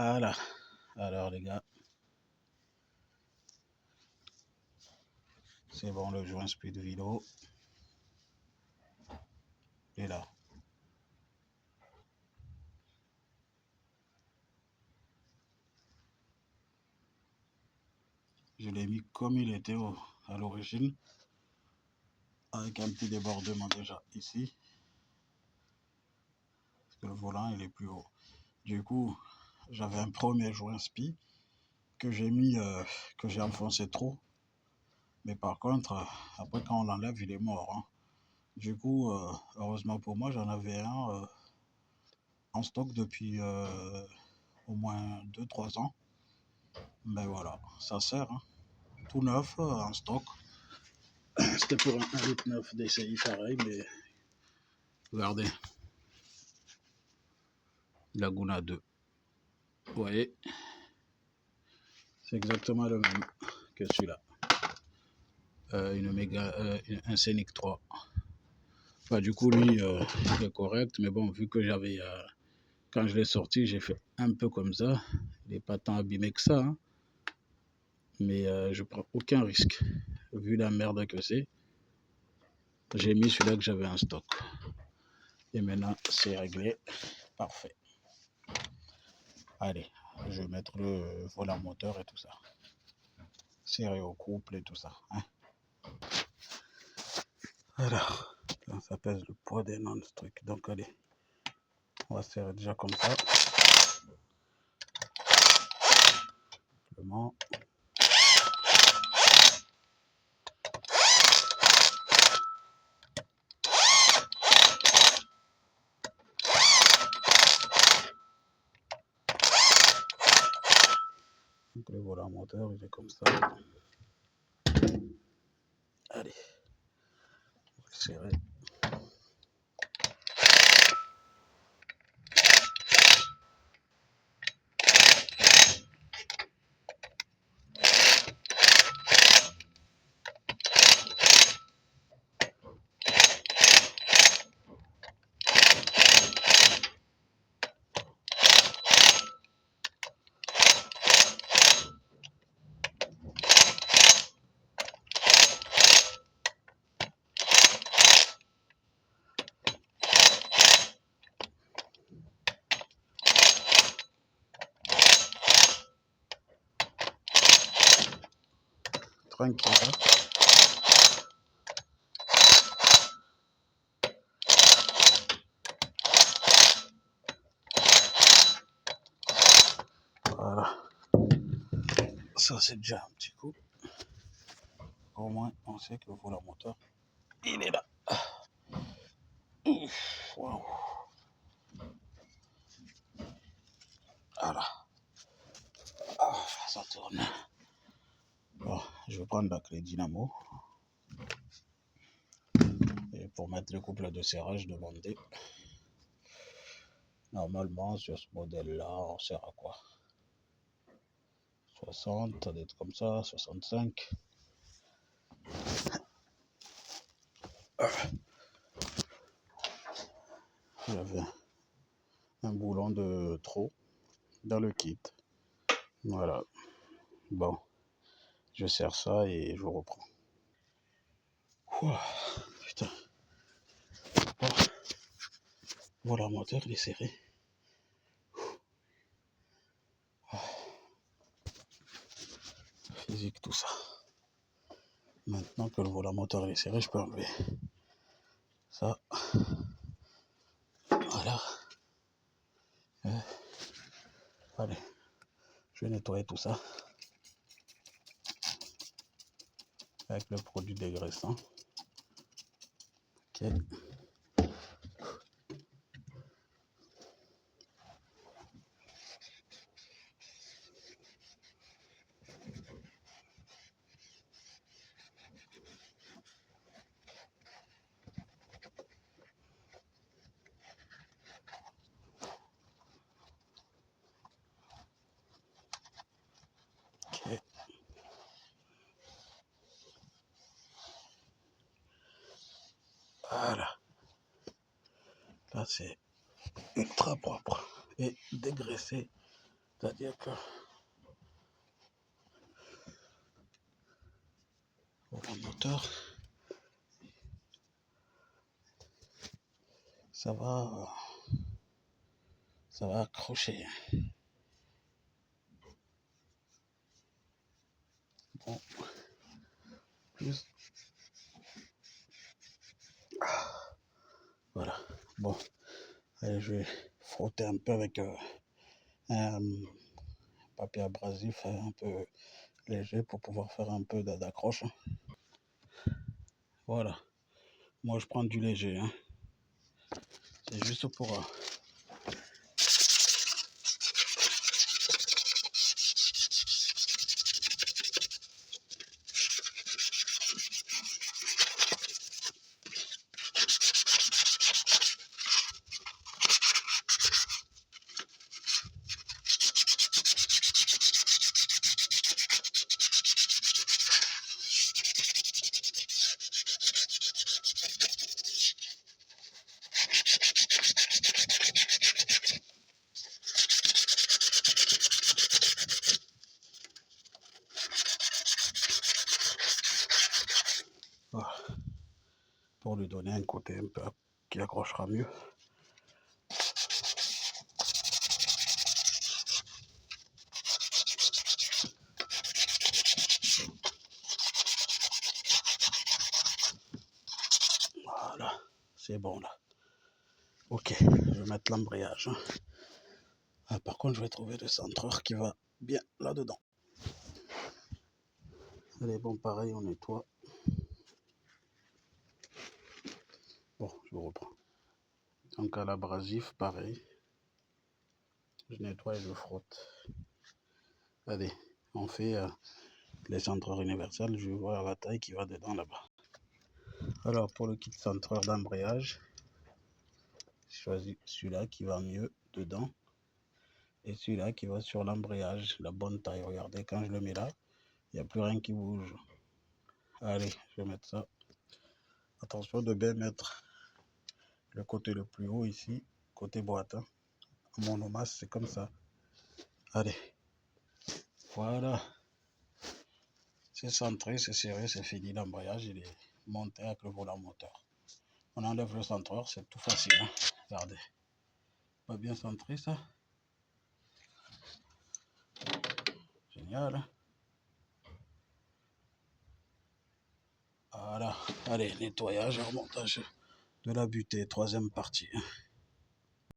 Voilà. Alors les gars, c'est bon, le joint speed vidéo est là. Je l'ai mis comme il était à l'origine, avec un petit débordement déjà ici, parce que le volant il est plus haut. Du coup, j'avais un premier joint spi que j'ai mis, que j'ai enfoncé trop. Mais par contre, après quand on l'enlève, il est mort, hein. Du coup, heureusement pour moi, j'en avais un en stock depuis au moins 2-3 ans. Mais voilà, ça sert, hein. Tout neuf, en stock. C'était pour un 1,9 DCI pareil, mais regardez, Laguna 2. Vous voyez, c'est exactement le même que celui-là. Un Scénic 3. Bah, du coup, lui, il est correct, mais bon, vu que j'avais, quand je l'ai sorti, j'ai fait un peu comme ça. Il n'est pas tant abîmé que ça, hein, mais je prends aucun risque. Vu la merde que c'est, j'ai mis celui-là que j'avais en stock. Et maintenant, c'est réglé. Parfait. Allez, je vais mettre le volant moteur et tout ça. Serré au couple et tout ça, hein. Alors, ça pèse le poids des noms, ce truc. Donc, allez, on va serrer déjà comme ça. Simplement. Donc, le volant moteur, il est comme ça. Allez, on va le serrer. Tranquille, hein. Voilà. Ça, c'est déjà un petit coup. Au moins, on sait que le volant moteur, il est là. Ouf, waouh. Voilà. Ah, ça tourne. Bon, je vais prendre la clé dynamo. Et pour mettre le couple de serrage demandé. Normalement, sur ce modèle-là, on sert à quoi? 60, ça doit être comme ça, 65. J'avais un boulon de trop dans le kit. Voilà. Bon, je serre ça et je reprends. Ouah, putain. Bon, voilà, le moteur, il est serré. Physique, tout ça. Maintenant que le volant moteur est serré, je peux enlever ça. Voilà. Allez, je vais nettoyer tout ça avec le produit dégraissant. Ok. Ok. Voilà. Là, c'est ultra propre et dégraissé C'est-à-dire que le moteur, ça va accrocher. Bon, plus. Voilà. Bon, allez, je vais frotter un peu avec un papier abrasif un peu léger pour pouvoir faire un peu d'accroche. Voilà. Moi, je prends du léger. Hein. C'est juste pour... voilà. Pour lui donner un côté un peu qui accrochera mieux. Voilà, c'est bon là. Ok, je vais mettre l'embrayage. Ah, par contre, je vais trouver le centreur qui va bien là-dedans. Allez, bon, pareil, on nettoie. Bon, je reprends. Donc à l'abrasif, pareil. Je nettoie et je frotte. Allez, on fait les centreurs universels. Je vais voir la taille qui va dedans là-bas. Alors pour le kit centreur d'embrayage, je choisis celui-là qui va mieux dedans. Et celui-là qui va sur l'embrayage, la bonne taille. Regardez, quand je le mets là, il n'y a plus rien qui bouge. Allez, je vais mettre ça. Attention de bien mettre le côté le plus haut ici, côté boîte. Hein. Mon omas, c'est comme ça. Allez, voilà. C'est centré, c'est serré, c'est fini. L'embrayage, il est monté avec le volant moteur. On enlève le centreur, c'est tout facile. Hein. Regardez. Pas bien centré ça. Génial. Hein. Voilà. Allez, nettoyage, remontage de la butée, troisième partie. Hein.